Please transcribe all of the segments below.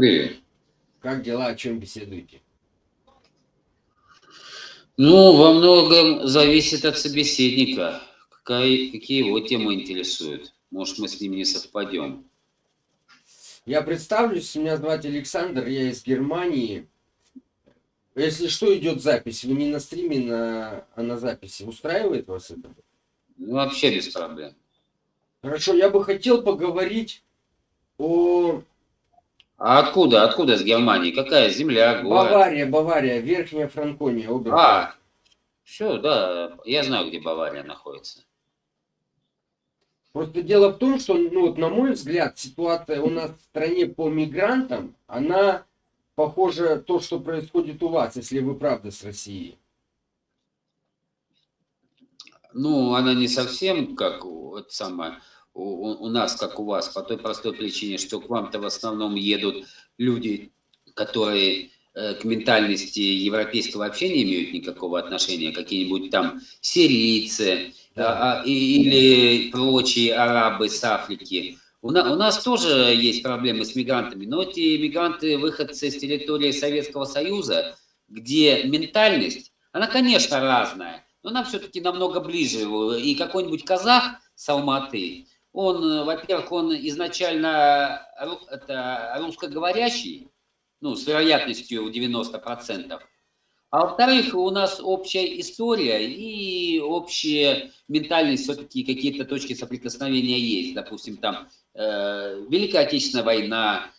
Привет. Как дела, о чем беседуете? Ну, во многом зависит от собеседника. Какие его темы интересуют? Может, мы с ним не совпадем. Я представлюсь, меня зовут Александр, я из Германии. Если что, идет запись. Вы не на стриме, а на записи. Устраивает вас это? Ну, вообще без проблем. Хорошо, я бы хотел поговорить о А откуда? Откуда с Германии? Какая земля, город? Бавария, Верхняя Франкония, Оберпрайс. А, все, да, я знаю, где Бавария находится. Просто дело в том, что, ну вот на мой взгляд, ситуация у нас в стране по мигрантам, она похожа то, что происходит у вас, если вы правда с Россией. Ну, она не совсем как это самое, у нас, как у вас, по той простой причине, что к вам-то в основном едут люди, которые к ментальности европейского вообще не имеют никакого отношения, какие-нибудь там сирийцы Да. или прочие арабы с Африки. У нас тоже есть проблемы с мигрантами, но эти мигранты выходцы с территории Советского Союза, где ментальность, она, конечно, разная, но нам все-таки намного ближе. И какой-нибудь казах с Алматы, он, во-первых, он изначально это русскоговорящий, ну, с вероятностью в 90%. А во-вторых, у нас общая история и общая ментальность, все-таки какие-то точки соприкосновения есть. Допустим, там Великая Отечественная война,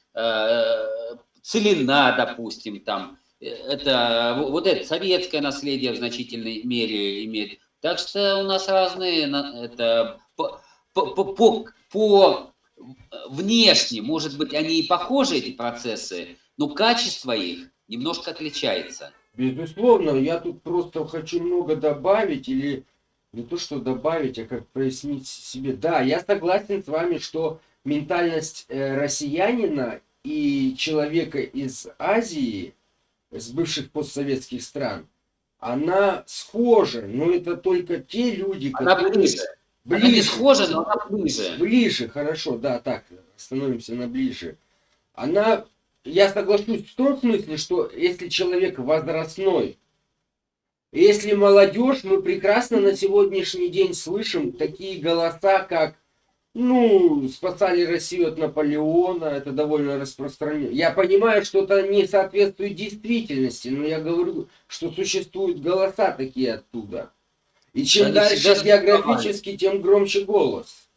Целина, допустим, там это вот это советское наследие в значительной мере имеет. Так что у нас разные это по внешне, может быть, они и похожи, эти процессы, но качество их немножко отличается. Безусловно, я тут просто хочу много добавить, или не то, что добавить, а как прояснить себе. Да, я согласен с вами, что ментальность россиянина и человека из Азии, с бывших постсоветских стран, она схожа, но это только те люди, Она которые ближе. Она не ближе, схожа, но она ближе. ближе, хорошо, да, так, становимся на ближе. Она, я соглашусь в том смысле, что если человек возрастной, если молодежь, мы прекрасно на сегодняшний день слышим такие голоса, как, ну, спасали Россию от Наполеона, это довольно распространено. Я понимаю, что это не соответствует действительности, но я говорю, что существуют голоса такие оттуда. И чем Они всегда дальше существовали. географически, тем громче голос.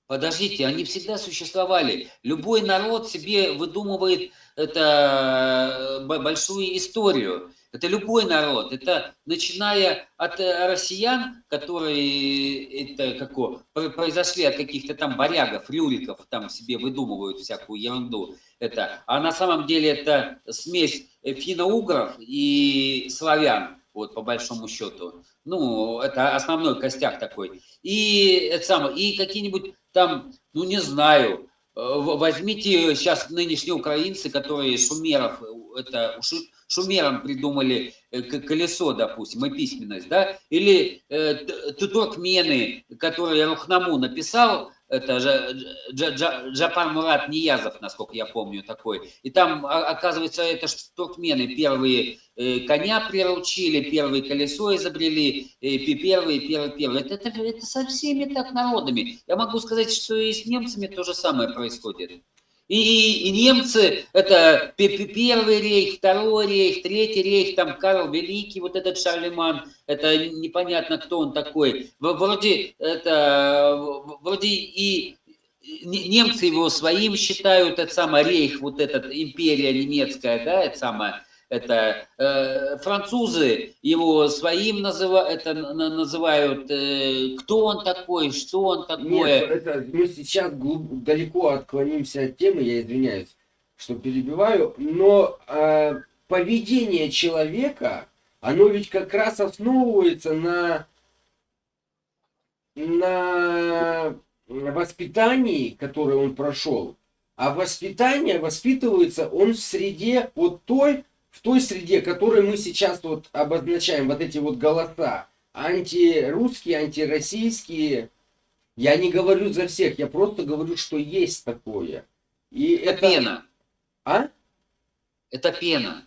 Подождите, они всегда существовали. Любой народ себе выдумывает это большую историю. Это любой народ. Это начиная от россиян, которые это како, произошли от каких-то там варягов, рюриков, там себе выдумывают всякую ерунду. Это, а на самом деле это смесь финно-угров и славян, вот по большому счету. Ну, это основной костяк такой. И это самое, и какие-нибудь там, ну не знаю, возьмите сейчас нынешние украинцы, которые шумеров, это шумерам придумали колесо, допустим, и письменность, да, или туркмены, которые Рухнаму написал, это же Джапар Мурат Ниязов, насколько я помню, такой. И там, оказывается, это туркмены первые коня приручили, первые колесо изобрели, первые. Это со всеми так народами. Я могу сказать, что и с немцами то же самое происходит. И немцы, это первый рейх, второй рейх, третий рейх, там Карл Великий, вот этот Шарлеман, это непонятно, кто он такой. Вроде и немцы его своим считают, это самое рейх, вот этот империя немецкая, да, это самое, это французы его своим называют, кто он такой, что он Нет, такое. это мы сейчас далеко отклонимся от темы, я извиняюсь, что перебиваю, но поведение человека, оно ведь как раз основывается на воспитании, которое он прошел. А воспитание воспитывается он в среде вот той, в той среде, которую мы сейчас вот обозначаем, вот эти вот голоса. Антирусские, антироссийские. Я не говорю за всех, я просто говорю, что есть такое. И Это это, пена. А? Это пена.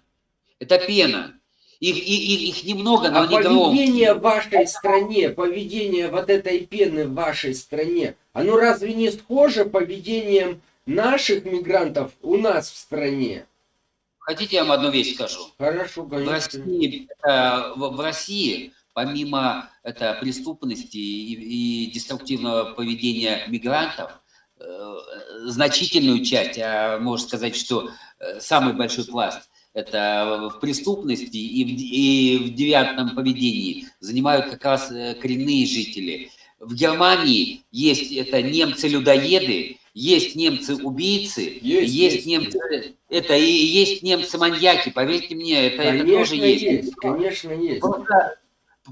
Это пена. Их немного, но А они поведение громкие. в вашей стране, поведение вот этой пены в вашей стране, оно разве не схоже поведением наших мигрантов у нас в стране? Хотите, я вам одну вещь скажу? Хорошо, В конечно. России, в России помимо преступности и деструктивного поведения мигрантов, значительную часть, можно сказать, что самый большой пласт, это в преступности и в девиантном поведении занимают как раз коренные жители. В Германии есть это немцы-людоеды, есть немцы-убийцы, есть Есть. немцы, это и есть немцы-маньяки, поверьте мне, это тоже Конечно есть. есть, конечно есть.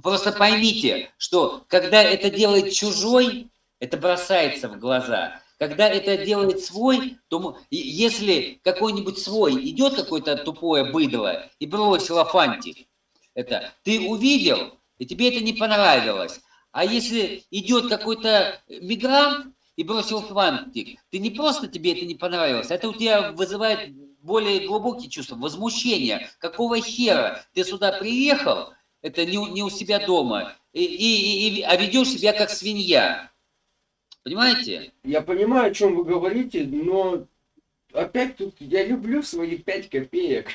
Просто поймите, что когда это делает чужой, это бросается в глаза. Когда это делает свой, то если какой-нибудь свой идет какое-то тупое быдло и бросило фантик, это ты увидел, и тебе это не понравилось. А если идет какой-то мигрант и бросил фантик, ты не просто тебе это не понравилось, это у тебя вызывает более глубокие чувства, возмущение. Какого хера ты сюда приехал, это не у себя дома, а ведешь себя как свинья. Понимаете? Я понимаю, о чем вы говорите, но опять тут я люблю свои 5 копеек.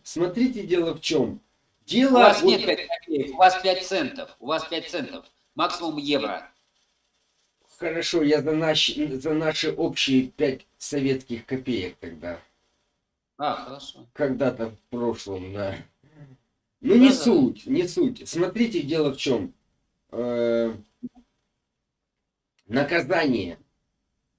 Смотрите, дело в чем. У Дело вас вот. нет 5 копеек, у вас 5 центов. У вас 5 центов. Максимум евро. Хорошо, я за наши общие 5 советских копеек тогда. Хорошо. Когда-то в прошлом, да. Ну не Да. суть, не суть. Смотрите, дело в чем. Наказание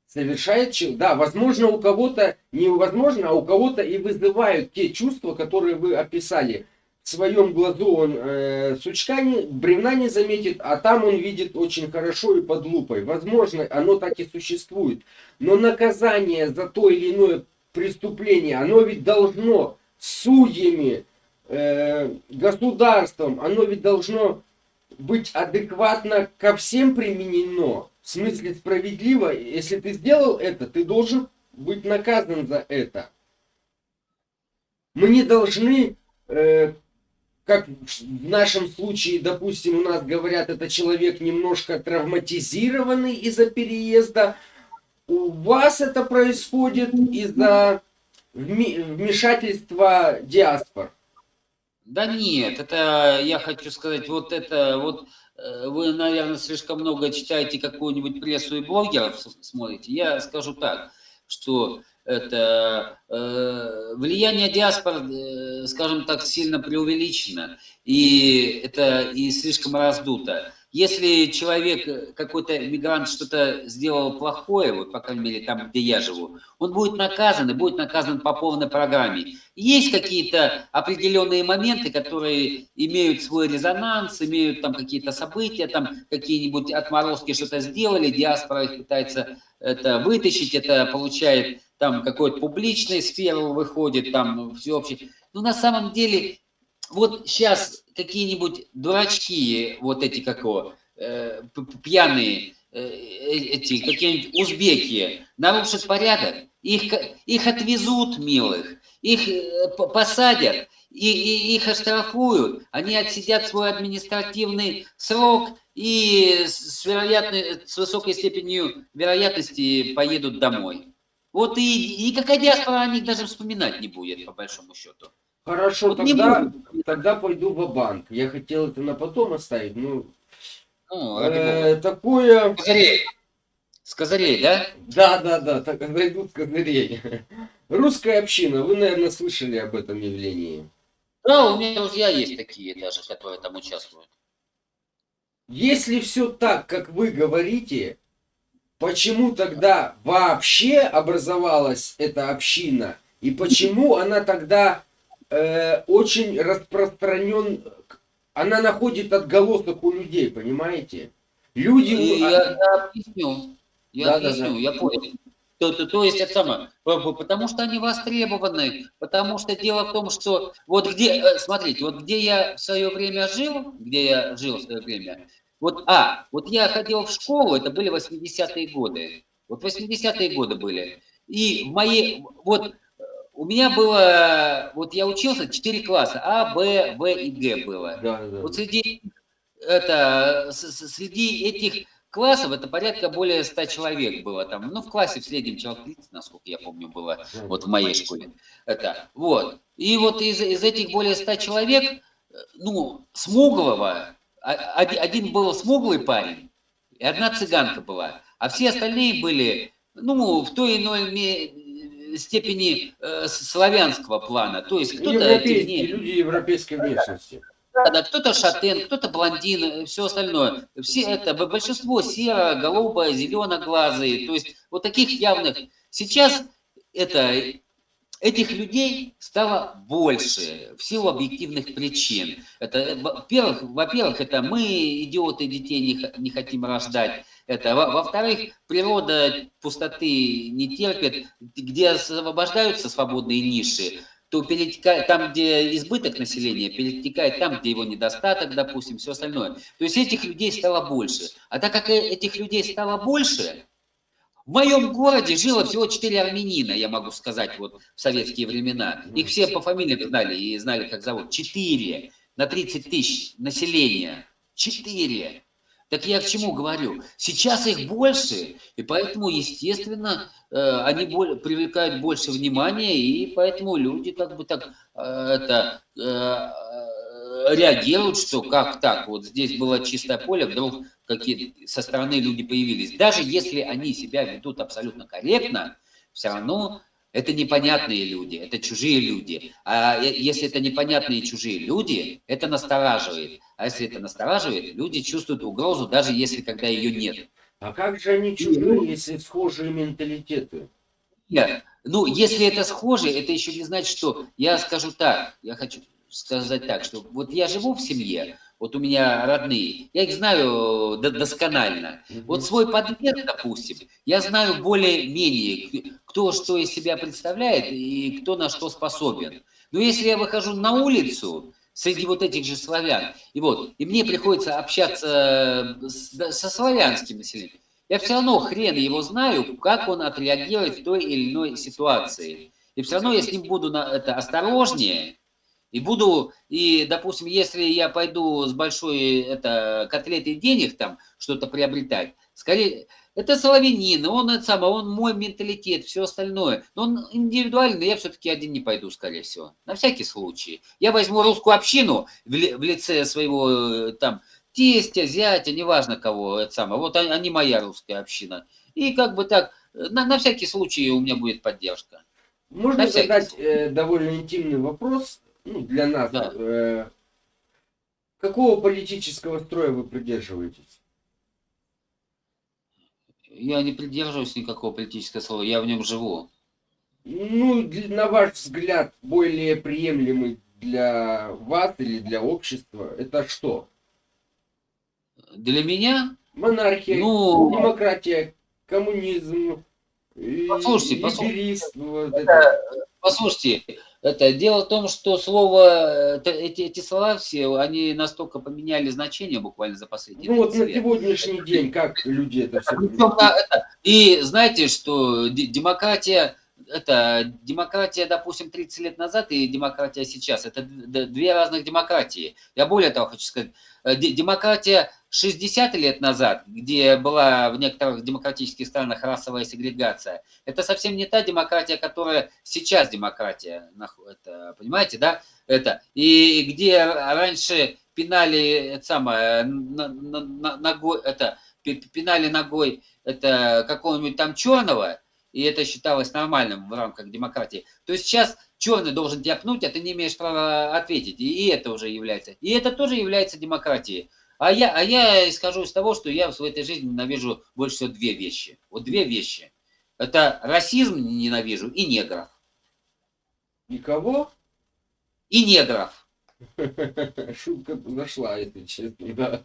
совершает человек. Да, возможно, у кого-то невозможно, а у кого-то и вызывают те чувства, которые вы описали. В своем глазу он бревна не заметит, а там он видит очень хорошо и под лупой. Возможно, оно так и существует. Но наказание за то или иное преступление, оно ведь должно судьями, государством, оно ведь должно быть адекватно ко всем применено. В смысле справедливо. Если ты сделал это, ты должен быть наказан за это. Мы не должны, как в нашем случае, допустим, у нас говорят, это человек немножко травматизированный из-за переезда. У вас это происходит из-за вмешательства диаспор. Да нет, это я хочу сказать, вы, наверное, слишком много читаете какую-нибудь прессу и блогеров смотрите. Я скажу так, что это влияние диаспор, скажем так, сильно преувеличено, и это и слишком раздуто. Если человек, какой-то мигрант что-то сделал плохое, вот по крайней мере там, где я живу, он будет наказан, и будет наказан по полной программе. Есть какие-то определенные моменты, которые имеют свой резонанс, имеют там какие-то события, там какие-нибудь отморозки что-то сделали, диаспора их пытается это вытащить, это получает там какой-то публичной сферы выходит, там всеобщий. Но на самом деле вот сейчас какие-нибудь дурачки, вот эти пьяные, эти какие-нибудь узбеки нарушат порядок, их отвезут, милых, их посадят, их оштрафуют, они отсидят свой административный срок и с высокой степенью вероятности поедут домой. Вот и никакая диаспора о них даже вспоминать не будет, по большому счету. Хорошо, Вот не будет. тогда пойду в банк. Я хотел это на потом оставить, но Ради бога. такое... С козырей, да? Да, так зайдут с козырей. Русская община, вы, наверное, слышали об этом явлении. Да, у меня друзья есть такие даже, которые там участвуют. Если все так, как вы говорите, почему тогда вообще образовалась эта община? И почему она тогда очень распространен... Она находит отголосок у людей, понимаете? Люди... Я объясню. Я Да. объясню, я понял. То есть это самое, потому что они востребованы, потому что дело в том, что вот где, смотрите, вот где я в свое время жил, в свое время, вот я ходил в школу, это были 80-е годы, вот 80-е годы были, И в моей, вот у меня было, вот я учился 4 класса, А, Б, В и Г было. Да, да, Вот да. среди этих классов это порядка более 100 человек было там. Ну, в классе в среднем человек 30, насколько я помню, было вот в моей школе. Вот. И вот из этих более 100 человек, ну, смуглого, один был смуглый парень, и одна цыганка была. А все остальные были, ну, в той или иной степени славянского плана. То есть кто-то Европейские темнее, люди европейской внешности. да, кто-то шатен, кто-то блондин, все остальное. Все это, большинство серо, голубое, зеленоглазые. То есть вот таких явных. Сейчас это, этих людей стало больше в силу объективных причин. Это, во-первых, это мы, идиоты, детей не хотим рождать. Это, во-вторых, природа пустоты не терпит, где освобождаются свободные ниши, то перетекает там, где избыток населения, перетекает там, где его недостаток, допустим, все остальное. То есть этих людей стало больше. А так как этих людей стало больше, в моем городе жило всего 4 армянина, я могу сказать, вот в советские времена. Их все по фамилиям знали и знали, как зовут. 4 на 30 тысяч населения. 4. Так я к чему говорю? Сейчас их больше, и поэтому, естественно, они привлекают больше внимания, и поэтому люди как бы так реагируют, что как так, вот здесь было чистое поле, вдруг какие со стороны люди появились. Даже если они себя ведут абсолютно корректно, все равно это непонятные люди, это чужие люди. А если это непонятные чужие люди, это настораживает. А если это настораживает, люди чувствуют угрозу, даже если когда ее нет. А как же они чужие, если схожие менталитеты? Нет, ну, если это схоже, это еще не значит, что я скажу так, я хочу сказать так, что вот я живу в семье, вот у меня родные, я их знаю досконально. Вот Мгм. свой подъезд, допустим, я знаю более-менее, кто что из себя представляет и кто на что способен. Но если я выхожу на улицу среди вот этих же славян, и мне приходится общаться со славянским населением, я все равно хрен его знаю, как он отреагирует в той или иной ситуации. И все равно я с ним буду осторожнее, допустим, если я пойду с большой котлетой денег там что-то приобретать, скорее, это славянин, он мой менталитет, все остальное. Но он индивидуальный, я все-таки один не пойду, скорее всего. На всякий случай. Я возьму русскую общину в лице своего там тестя, зятя, неважно кого, вот они моя русская община. И как бы так, на всякий случай у меня будет поддержка. На Можно всякий задать случай. довольно интимный вопрос, ну, для нас. Да. Какого политического строя вы придерживаетесь? Я не придерживаюсь никакого политического слова, я в нем живу. Ну, на ваш взгляд, более приемлемый для вас или для общества, это что? Для меня, Монархия, ну, демократия, коммунизм, послушайте, либеризм, вот это. послушайте, дело в том, что слово, эти слова все, они настолько поменяли значение буквально за последние Ну вот 30 на лет. сегодняшний день, как люди это все... Причем и знаете, что демократия, допустим, 30 лет назад и демократия сейчас, это две разных демократии. Я более того хочу сказать, демократия 60 лет назад, где была в некоторых демократических странах расовая сегрегация, это совсем не та демократия, которая сейчас демократия, понимаете, да? И где раньше пинали ногой, пинали ногой какого-нибудь там черного, и это считалось нормальным в рамках демократии, то есть сейчас черный должен тебя пнуть, а ты не имеешь права ответить. И это уже является. И это тоже является демократией. А я исхожу из того, что я в этой жизни ненавижу больше всего две вещи. Вот две вещи. Это расизм ненавижу и негров. Никого? И негров. Шутка зашла, если честно, да.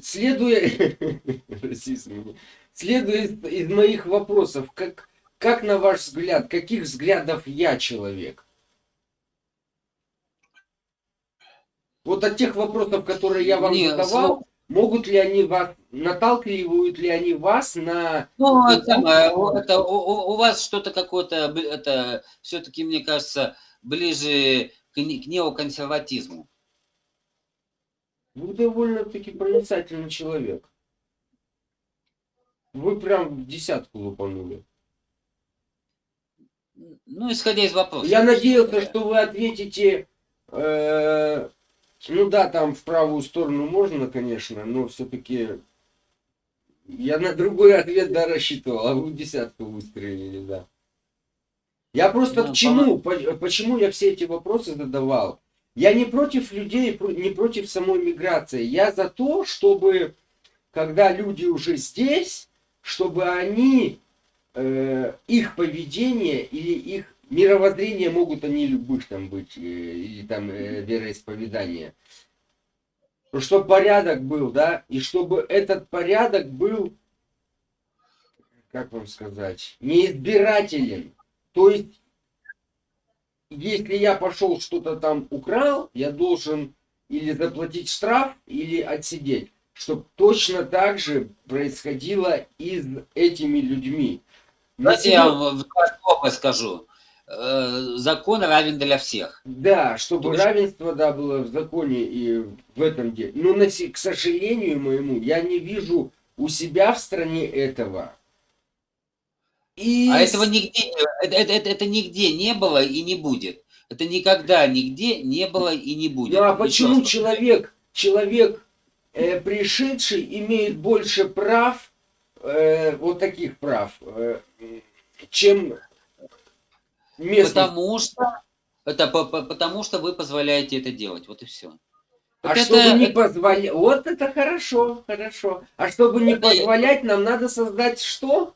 Следуя... Расизм. Следуя из моих вопросов, как на ваш взгляд, каких взглядов я человек? Вот от тех вопросов, которые я вам Не, задавал, могут ли они вас наталкивают ли они вас на Ну, это какую-то... самое, это у вас что-то какое-то, это все-таки, мне кажется, ближе к неоконсерватизму. Вы довольно-таки проницательный человек. Вы прям в десятку лупанули. Ну, исходя из вопроса, Я честно надеялся, говоря. что вы ответите, ну да, там в правую сторону можно, конечно, но все-таки я на другой ответ, да, рассчитывал, а вы в десятку выстрелили, да. Я просто к Ну, чему? Почему я все эти вопросы задавал? Я не против людей, не против самой миграции. Я за то, чтобы, когда люди уже здесь, чтобы они, их поведение или их мировоззрение, могут они любых там быть, или там вероисповедания, чтобы порядок был, да, и чтобы этот порядок был, как вам сказать, неизбирателен. То есть если я пошел что-то там украл, я должен или заплатить штраф, или отсидеть. Чтобы точно так же происходило и с этими людьми. На давайте я сегодня, вам в 2 слова скажу. Закон равен для всех. да, То чтобы есть, равенство, да, было в законе и в этом деле. Но, к сожалению моему, я не вижу у себя в стране этого. а И, этого нигде, это нигде не было и не будет. Это никогда нигде не было и не ну будет. а Еще раз почему повторяю. человек пришедший имеет больше прав, вот таких прав, чем местных? Потому что вы позволяете это делать. Вот и все. А Вот чтобы не это, позволять... Вот это хорошо, хорошо. А чтобы не это позволять, нам надо создать что?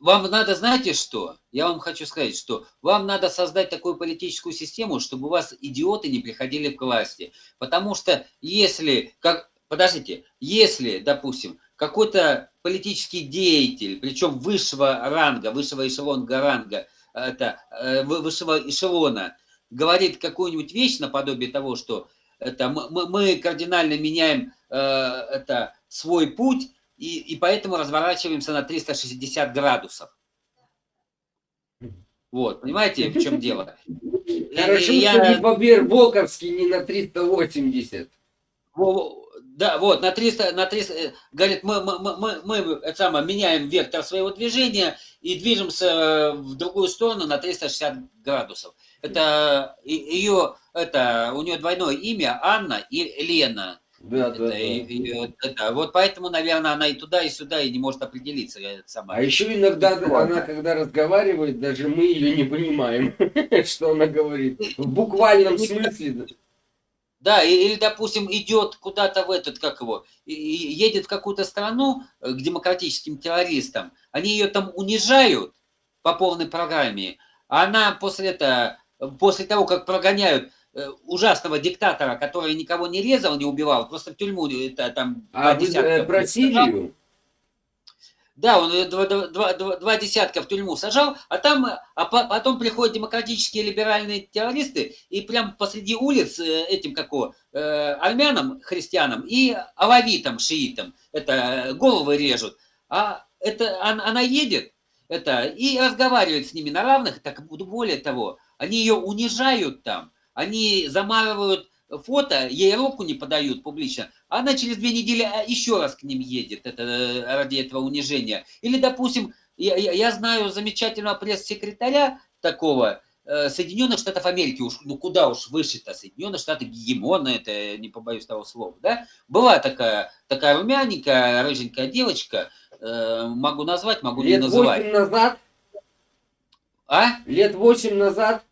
вам надо, знаете что? Я вам хочу сказать, что вам надо создать такую политическую систему, чтобы у вас идиоты не приходили к власти. Потому что если, подождите, если, допустим, какой-то политический деятель, причем высшего ранга, высшего эшелона ранга, высшего эшелона, говорит какую-нибудь вещь наподобие того, что это мы кардинально меняем это свой путь, и поэтому разворачиваемся на 360 градусов. Вот, понимаете, в чем дело? И Хорошо, что не я, по-бербоковски, не на 380. да, вот, говорит, мы это самое, меняем вектор своего движения и движемся в другую сторону на 360 градусов. Это ее, это, у нее двойное имя Анна и Лена. Да, да, да. Вот поэтому, наверное, она и туда, и сюда, и не может определиться. Это А самое. еще иногда она, Ситуация. когда разговаривает, даже мы ее не понимаем, что она говорит. В буквальном смысле. Да, или, допустим, идет куда-то в этот, как его, едет в какую-то страну к демократическим террористам, они ее там унижают по полной программе, а она после того, как прогоняют ужасного диктатора, который никого не резал, не убивал, просто в тюрьму это, там А два вы десятка про сажал. Сирию? Да, он два десятка в тюрьму сажал, потом приходят демократические либеральные террористы и прям посреди улиц этим армянам, христианам и алавитам, шиитам это головы режут. А это она едет и разговаривает с ними на равных, так более того, они ее унижают там, они замарывают фото, ей руку не подают публично, она через 2 недели еще раз к ним едет ради этого унижения. Или, допустим, я знаю замечательного пресс-секретаря такого Соединенных Штатов Америки, ну куда уж выше-то, Соединенные Штаты гегемона, это не побоюсь того слова, да? Была такая румяненькая, рыженькая девочка, могу назвать, могу не Лет называть. 8 назад? А? Лет 8 назад?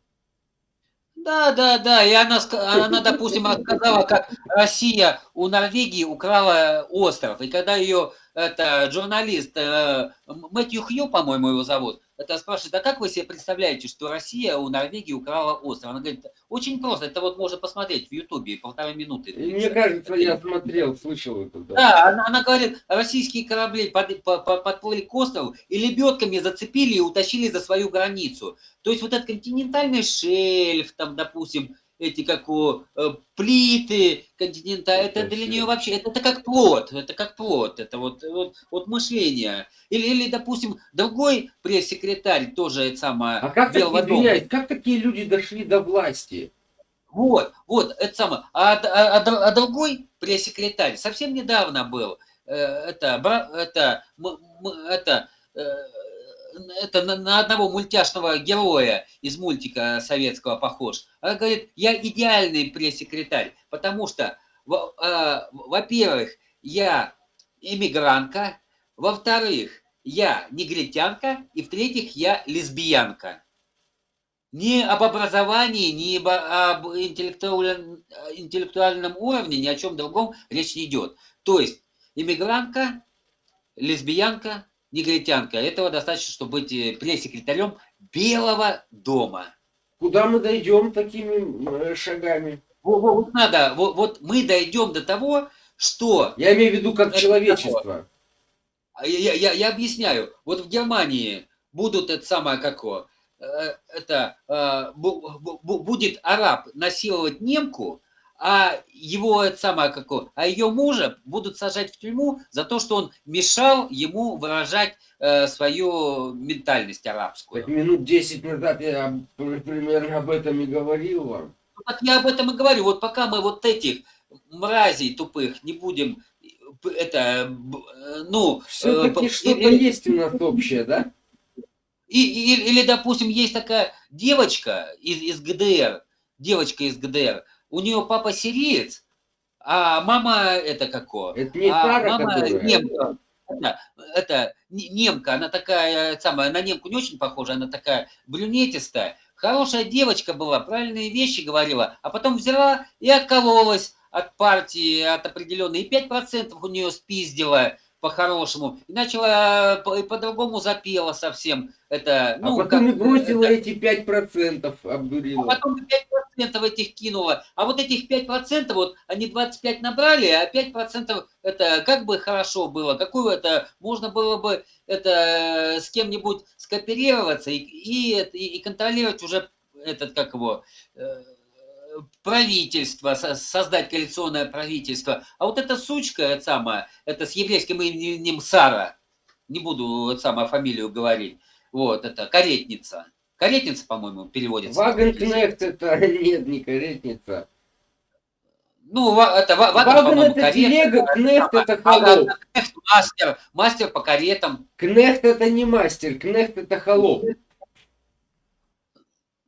Да, и она, допустим, рассказала, как Россия у Норвегии украла остров. И когда ее журналист Мэтью Хью, по-моему, его зовут, это спрашивает, а как вы себе представляете, что Россия у Норвегии украла остров? Она говорит, очень просто, это вот можно посмотреть в Ютубе, 1,5 минуты Мне длится. кажется, я смотрел, слышал это, да. Да, она говорит, российские корабли подплыли к острову и лебедками зацепили и утащили за свою границу. То есть вот этот континентальный шельф, там, допустим, эти, как плиты континента, это для нее вообще, это как плод, это вот мышление. Или, допустим, другой пресс-секретарь, тоже это самое, А как так, Белого дома. извиняюсь, как такие люди дошли до власти? Вот, это самое. А другой пресс-секретарь совсем недавно был, э, это на одного мультяшного героя из мультика советского похож. Она говорит, я идеальный пресс-секретарь, потому что, во-первых, я иммигрантка, во-вторых, я негритянка, и в-третьих, я лесбиянка. Ни об образовании, ни об интеллектуальном уровне, ни о чем другом речь не идет. То есть иммигрантка, лесбиянка, негритянка. Этого достаточно, чтобы быть пресс-секретарем Белого дома. Куда мы дойдем такими шагами? Вот надо, вот мы дойдем до того, что... Я имею в виду как это человечество. Я объясняю. Вот в Германии будут это самое какое. Будет араб насиловать немку, а его это самое какое, а ее мужа будут сажать в тюрьму за то, что он мешал ему выражать свою ментальность арабскую. Так минут 10 назад я примерно об этом и говорил вам. Ну, так я об этом и говорю. Вот пока мы вот этих мразей тупых не будем Все-таки что-то есть у нас общее, да? Или, допустим, есть такая девочка из ГДР, у нее папа сириец, а мама это какое? Это не А Сара, мама которая? немка. Немка, она такая, самая, на немку не очень похожа, она такая брюнетистая. Хорошая девочка была, правильные вещи говорила, а потом взяла и откололась от партии, от определенной, и 5% у нее спиздила по-хорошему, и начала по-другому запела совсем. Это, А потом и бросила эти 5%, обдурила. А потом 5% этих кинула. А вот этих 5%, вот они 25 набрали, а 5% это как бы хорошо было. Какую это, можно было бы это с кем-нибудь скооперироваться и контролировать уже этот, как его, правительство, создать коалиционное правительство. А вот эта сучка, это самое, это с еврейским именем Сара, не буду это самое фамилию говорить, вот, это каретница. Каретница, по-моему, переводится. Вагенкнехт это нет, не каретница. Ну, это вагон, Вагон по-моему, это карета. телега, кнехт это холоп. Кнехт, мастер по каретам. Кнехт это не мастер, кнехт это холоп.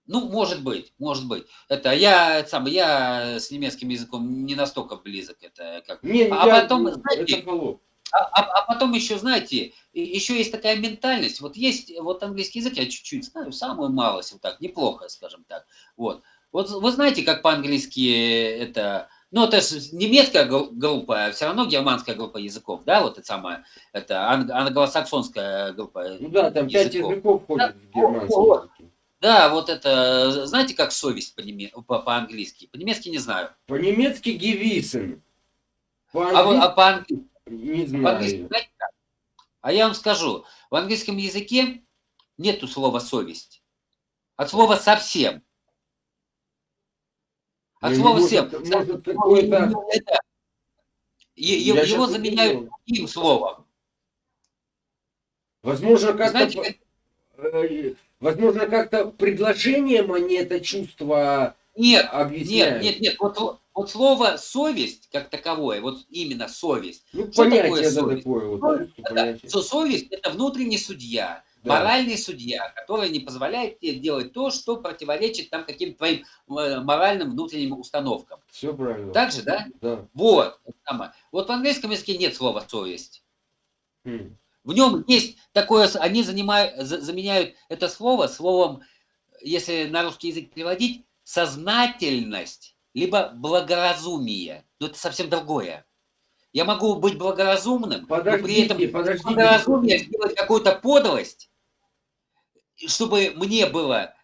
Ну, может быть, может быть. Это я с немецким языком не настолько близок. Это как. Потом, знаете, это холоп. А потом еще, знаете, еще есть такая ментальность. Вот есть, вот английский язык я чуть-чуть знаю, самую малость, вот так, неплохо, скажем так. Вот вы знаете, как по-английски это... Ну, это же немецкая группа, а все равно германская группа языков, да, вот это самое, это англосаксонская группа Ну да, там 5 языков входит в германский язык. Да, вот это, знаете, как совесть по-английски? По-немецки не знаю. По-немецки гевисен. По-английски не знаю. А я вам скажу, в английском языке нету слова совесть. От слова совсем. От слова совсем. Может какое-то... Его заменяют другим словом. Возможно, как-то предложением они это чувство объясняют. Нет. Вот слово совесть как таковое, вот именно совесть. Ну, что понятие такое совесть? понятие. Совесть это внутренний судья, да. Моральный судья, который не позволяет тебе делать то, что противоречит там каким-то твоим моральным внутренним установкам. Все правильно. Так же, да? Да. Вот. Вот в английском языке нет слова совесть. В нем есть такое, они заменяют это слово словом, если на русский язык переводить, сознательность, либо благоразумие. Но это совсем другое. Я могу быть благоразумным, но при этом благоразумие сделать какую-то подлость, чтобы мне это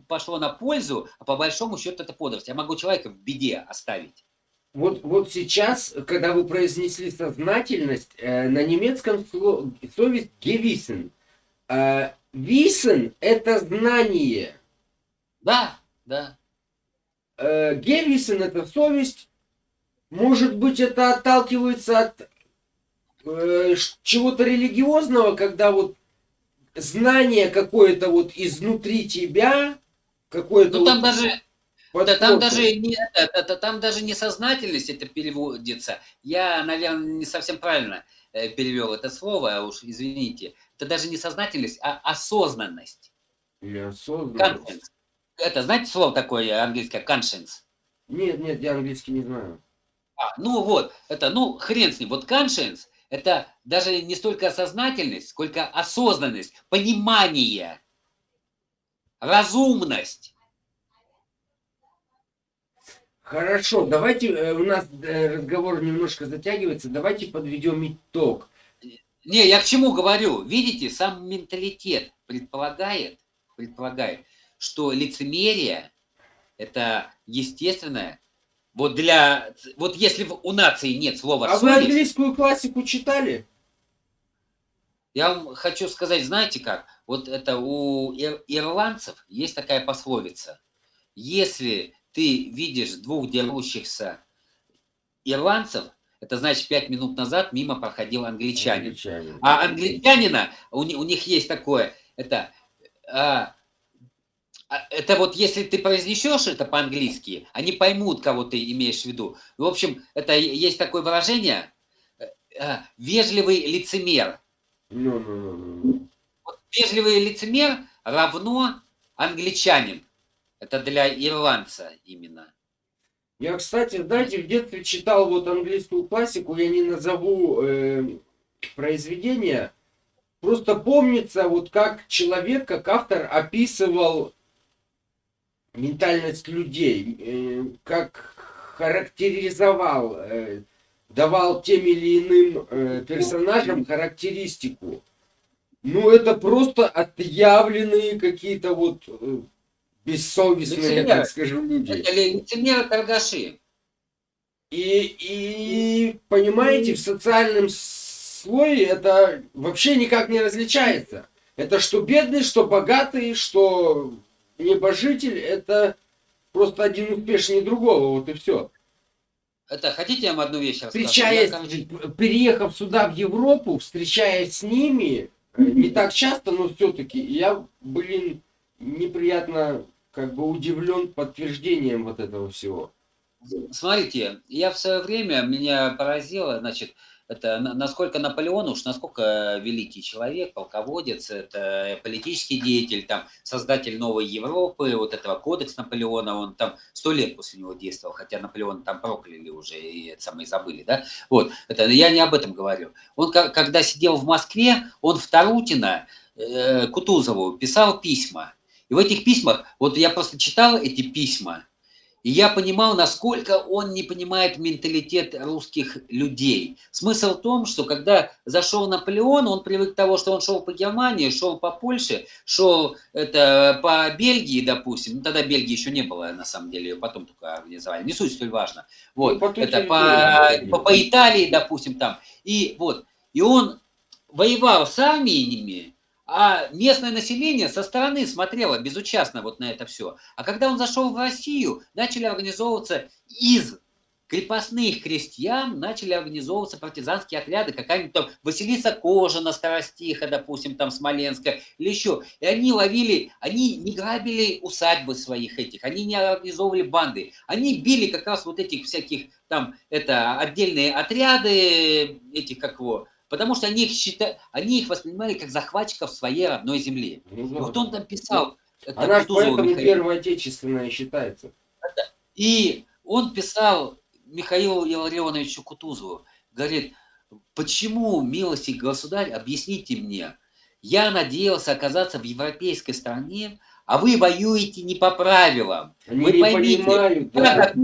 пошло на пользу, а по большому счету это подлость. Я могу человека в беде оставить. Вот сейчас, когда вы произнесли сознательность, на немецком совесть Gewissen. Wissen – это знание. Да. да. Гельвисен — это совесть. Может быть, это отталкивается от чего-то религиозного, когда вот знание какое-то вот изнутри тебя, какое-то Ну там вот даже, да, подкорка. там даже несознательность это переводится. Я, наверное, не совсем правильно перевел это слово, уж извините. Это даже не сознательность, а осознанность. Или осознанность. Conscience. Это, знаете, слово такое английское conscience? Нет, нет, я английский не знаю. Ну вот, это, ну, хрен с ним. Вот conscience — это даже не столько сознательность, сколько осознанность, понимание, разумность. Хорошо, давайте, у нас разговор немножко затягивается, давайте подведем итог. Не, я к чему говорю? Видите, сам менталитет предполагает, что лицемерие — это естественное. Вот если у нации нет слова А вы совесть, английскую классику читали? я вам хочу сказать, знаете как? Вот это у ирландцев есть такая пословица: если ты видишь двух дерущихся ирландцев, это значит 5 минут назад мимо проходил англичанин. Англичане. А англичанина, у них есть такое, а, это вот если ты произнесешь это по-английски, они поймут, кого ты имеешь в виду. В общем, это есть такое выражение, вежливый лицемер. Ну. Вот вежливый лицемер равно англичанин. Это для ирландца именно. Я, кстати, знаете, в детстве читал вот английскую классику, я не назову произведения, просто помнится, вот как человек, как автор описывал ментальность людей, как характеризовал, давал тем или иным персонажам характеристику. Ну, это просто отъявленные какие-то вот бессовестные, я Лицемеры. так скажу, люди. Это лицемеры-торгаши. И понимаете, в социальном слое это вообще никак не различается. Это что бедный, что богатый, что небожитель, это просто один успешнее другого, вот и все. Это хотите, я вам одну вещь расскажу? Встречаясь, переехав сюда в Европу, встречаясь с ними, не так часто, но все-таки, я, неприятно как бы удивлен подтверждением вот этого всего. Смотрите, я в свое время, меня поразило, значит, это насколько Наполеон, уж насколько великий человек, полководец, это политический деятель, там, создатель новой Европы, вот этого кодекс Наполеона, он там 100 лет после него действовал, хотя Наполеон там прокляли уже и это самое забыли, да, вот, это я не об этом говорю. Он, когда сидел в Москве, он в Тарутино Кутузову писал письма, и в этих письмах, вот я просто читал эти письма, и я понимал, насколько он не понимает менталитет русских людей. Смысл в том, что когда зашел Наполеон, он привык к тому, что он шел по Германии, шел по Польше, шел по Бельгии, допустим. Ну, тогда Бельгии еще не было, на самом деле, ее потом только организовали. Не суть столь важно. Вот. Ну, Это по Италии, допустим, там. И вот. И он воевал с армиями, а местное население со стороны смотрело безучастно вот на это все. А когда он зашел в Россию, начали организовываться из крепостных крестьян, начали организовываться партизанские отряды, какая-нибудь там Василиса Кожина, Старостиха, допустим, там Смоленская, или еще. И они ловили, они не грабили усадьбы своих этих, они не организовывали банды, они били как раз вот этих всяких там, это отдельные отряды, этих как его, потому что они их воспринимали как захватчиков своей родной земли. Ну, И да. вот он там писал, это Она же Кутузову поэтому Михаилу. Первая Отечественная считается. И он писал Михаилу Илларионовичу Кутузову, говорит: почему, милостивый государь, объясните мне, я надеялся оказаться в европейской стране, а вы воюете не по правилам. Они Вы не поймите, понимают, да.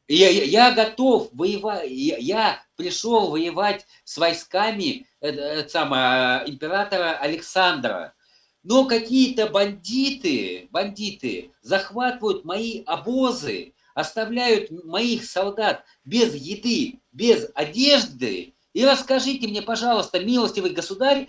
я готов воевать, я пришел воевать с войсками императора Александра. Но какие-то бандиты захватывают мои обозы, оставляют моих солдат без еды, без одежды. И расскажите мне, пожалуйста, милостивый государь,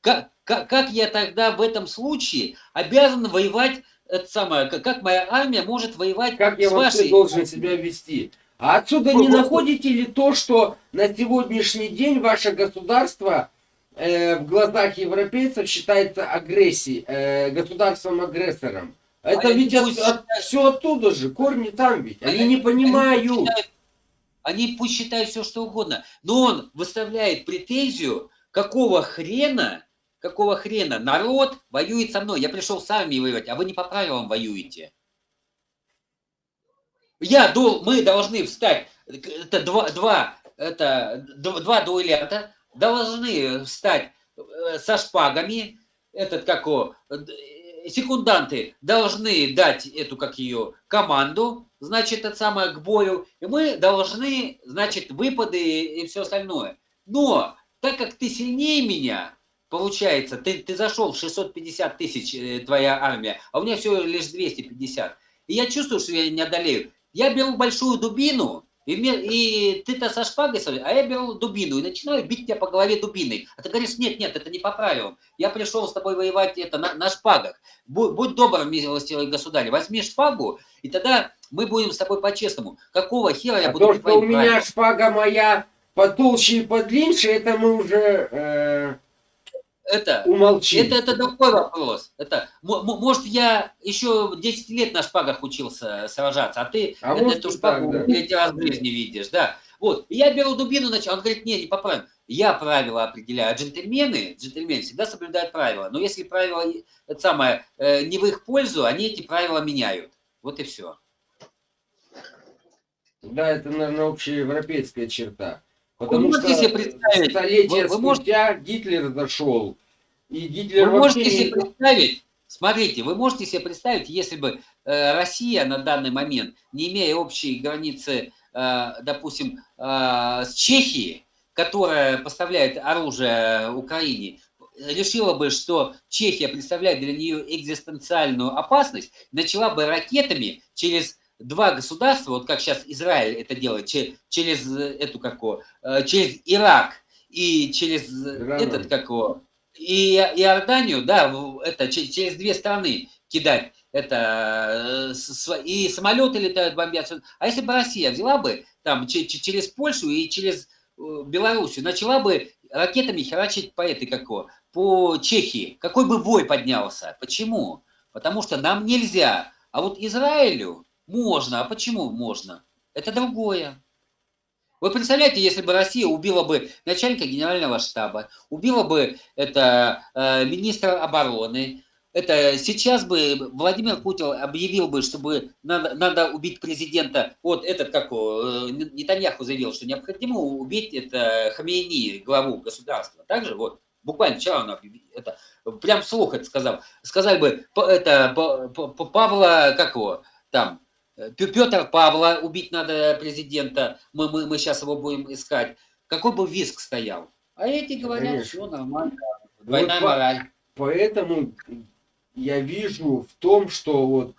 как я тогда в этом случае обязан воевать это самое, как моя армия может воевать Как я с вообще вашей... должен себя вести? А отсюда не находите ли то, что на сегодняшний день ваше государство в глазах европейцев считается агрессией, государством-агрессором? Это Они ведь пусть считают, все оттуда же, корни там ведь. Они не они пусть понимают. считают, они пусть считают все, что угодно, но он выставляет претензию, какого хрена народ воюет со мной. Я пришел с армией воевать, а вы не по правилам воюете. Мы должны встать, это два дуэлянта должны встать со шпагами, секунданты должны дать эту, как ее, команду, значит, это самое, к бою, и мы должны, значит, выпады и все остальное. Но, так как ты сильнее меня, получается, ты зашел в 650 тысяч, твоя армия, а у меня всего лишь 250, и я чувствую, что я не одолею. Я беру большую дубину, и ты-то со шпагой, а я беру дубину и начинаю бить тебя по голове дубиной. А ты говоришь, нет, это не по правилам. Я пришел с тобой воевать на шпагах. Будь добр, милостивый государь, возьми шпагу, и тогда мы будем с тобой по-честному. Какого хера я А буду то, по что у твоим меня правилам? шпага моя потолще и подлиннее, это мы уже умолчим. Это другой вопрос. Может, я еще 10 лет на шпагах учился сражаться, а ты А может эту и так, шпагу да. третий раз в жизни видишь, да. Вот. И я беру дубину, он говорит, не по правилам. Я правила определяю. А джентльмены всегда соблюдают правила. Но если правила не в их пользу, они эти правила меняют. Вот и все. Да, это, наверное, общеевропейская черта. Вы Потому можете себе что представить, столетия вы можете спустя Гитлер зашел. И Гитлер Вы вообще можете себе не... представить, смотрите, вы можете себе представить, если бы Россия на данный момент, не имея общей границы, допустим, с Чехией, которая поставляет оружие Украине, решила бы, что Чехия представляет для нее экзистенциальную опасность, начала бы ракетами через два государства, вот как сейчас Израиль это делает, через через Ирак и через Ираном. и Иорданию, да, через две страны кидать и самолеты летают, бомбят. А если бы Россия взяла бы там через Польшу и через Белоруссию, начала бы ракетами херачить по Чехии, какой бы вой поднялся? Почему? Потому что нам нельзя. А вот Израилю можно. А почему можно? Это другое. Вы представляете, если бы Россия убила бы начальника генерального штаба, убила бы министра обороны, это сейчас бы Владимир Путин объявил бы, чтобы надо убить президента. Вот Нетаньяху заявил, что необходимо убить Хамейни, главу государства. Также вот буквально вчера он прям вслух это сказал. Сказали бы Павла, там, Петр Павла убить надо президента, мы сейчас его будем искать. Какой бы визг стоял? А эти Да, говорят, все конечно. нормально, Вот двойная мораль. поэтому я вижу в том, что вот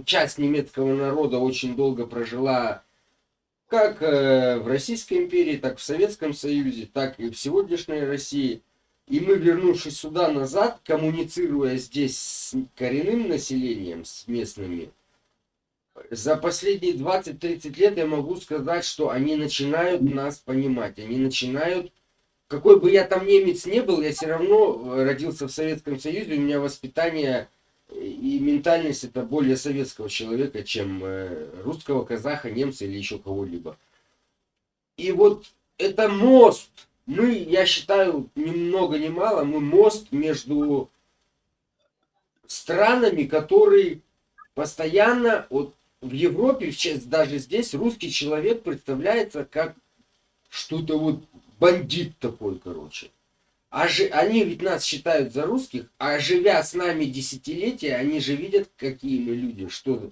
часть немецкого народа очень долго прожила как в Российской империи, так в Советском Союзе, так и в сегодняшней России. И мы, вернувшись сюда назад, коммуницируя здесь с коренным населением, с местными, за последние 20-30 лет я могу сказать, что они начинают нас понимать. Они начинают... Какой бы я там немец не был, я все равно родился в Советском Союзе, у меня воспитание и ментальность это более советского человека, чем русского, казаха, немца или еще кого-либо. И вот это мост. Я считаю, ни много ни мало, мы мост между странами, который постоянно... Вот в Европе, даже здесь, русский человек представляется как что-то вот бандит такой, короче. Они ведь нас считают за русских, а живя с нами десятилетия, они же видят, какие мы люди, что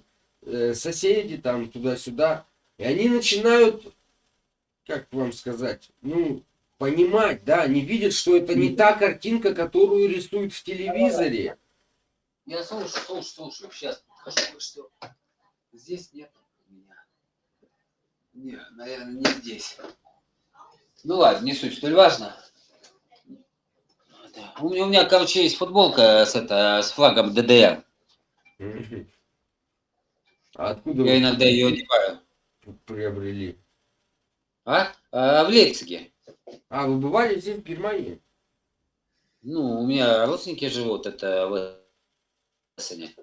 соседи там туда-сюда. И они начинают, как вам сказать, понимать, да, они видят, что это не та картинка, которую рисуют в телевизоре. Я слушаю, сейчас подхожу, что здесь нет у меня. Нет, наверное, не здесь. Ну ладно, не суть, столь важно. У меня, короче, есть футболка с флагом ДДР. Мгм. А откуда Я вы иногда ее одеваю. приобрели? В Лейпциге. А, вы бывали здесь, в Германии? Ну, у меня родственники живут, это в Эссене.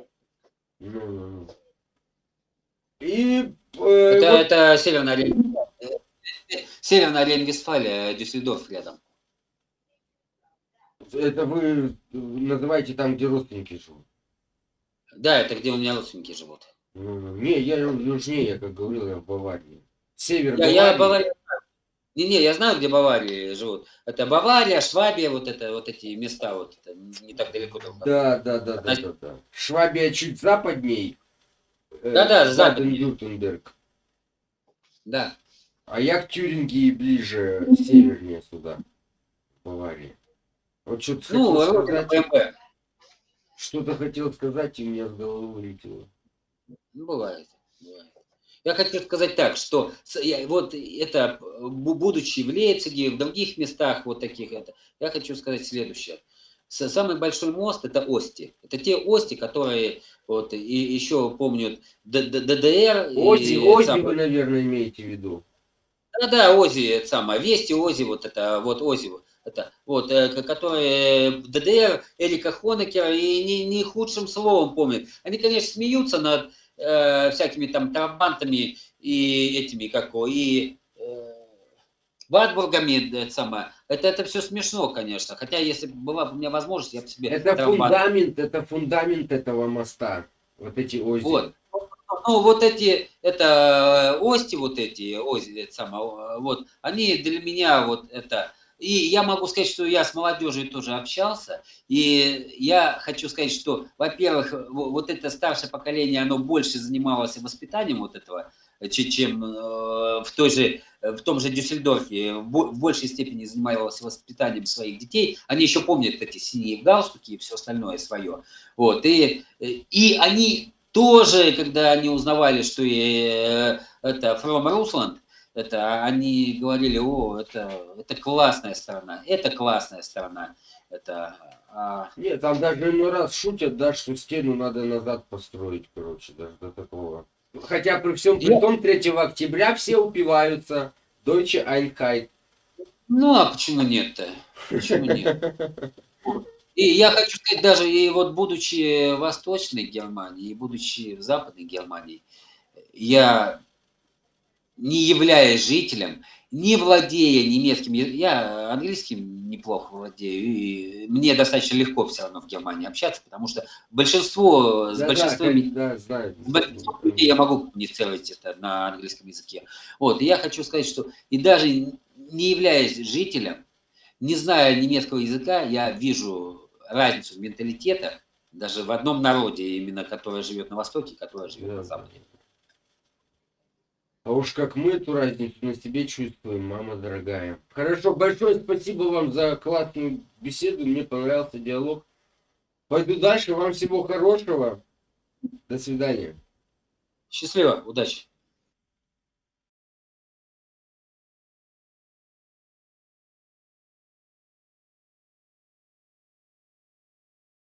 Ну. И вот Это Северная Рейн-Вестфалия, Дюссельдорф рядом. это вы называете там, где родственники живут? Да, это где у меня родственники живут. Не, я южнее, я как говорил, я в Баварии. Север Я Баварии. Бавария. Не, я знаю, где Баварии живут. Это Бавария, Швабия, вот эти места, вот это не так далеко друг от друга. Да. Швабия чуть западней, Да, западнее. Баден-Вюртемберг. Да. А я к Тюрингии ближе, севернее сюда, в Баварии. Вот что-то хотел Ну, родина сказать, БМВ. и у меня с головы вылетело. Ну, бывает, бывает. Я хочу сказать так, что вот это, будучи в Лейпциге, в других местах вот таких, я хочу сказать следующее. Самый большой мост – это Ости. Это те Ости, которые вот и еще помнят ДДР и Ози вы, наверное, имеете в виду. да, Ози, это самое, Вести, Ози, вот это, вот Ози, это, вот, которые ДДР, Эрика Хонекера, и не худшим словом помнят. Они, конечно, смеются над всякими там трабантами и этими, как его, и Ватбургами, это самое. Это все смешно, конечно. Хотя, если бы была бы у меня возможность, я бы себе трабант. Это фундамент этого моста. Вот эти Ози. Вот. Ну, вот эти, это ости, вот эти, оси, это самое, вот, они для меня вот это... И я могу сказать, что я с молодежью тоже общался, и я хочу сказать, что, во-первых, вот это старшее поколение, оно больше занималось воспитанием вот этого, чем в том же Дюссельдорфе, в большей степени занималось воспитанием своих детей. Они еще помнят эти синие галстуки и все остальное свое. Вот, и они тоже, когда они узнавали, что это From Rusland, это они говорили, это классная страна, это классная страна. Это, Нет, там даже иной раз шутят, да, что стену надо назад построить, короче, даже до такого. Хотя при всем при том, 3 октября все упиваются. Deutsche Einheit. ну, а почему нет-то? Почему нет? И я хочу сказать, даже и вот будучи в Восточной Германии, и будучи в Западной Германии, я не являясь жителем, не владея немецким, я английским неплохо владею, и мне достаточно легко все равно в Германии общаться, потому что с большинством, Да, знаю. с большинством людей я могу коммуницировать это на английском языке. Вот, и я хочу сказать, что и даже не являясь жителем, не зная немецкого языка, я вижу разницу в менталитетах, даже в одном народе, именно который живет на Востоке, который живет на Западе. А уж как мы эту разницу на себе чувствуем, мама дорогая. Хорошо, большое спасибо вам за классную беседу. Мне понравился диалог. Пойду дальше. Вам всего хорошего. До свидания. Счастливо, удачи!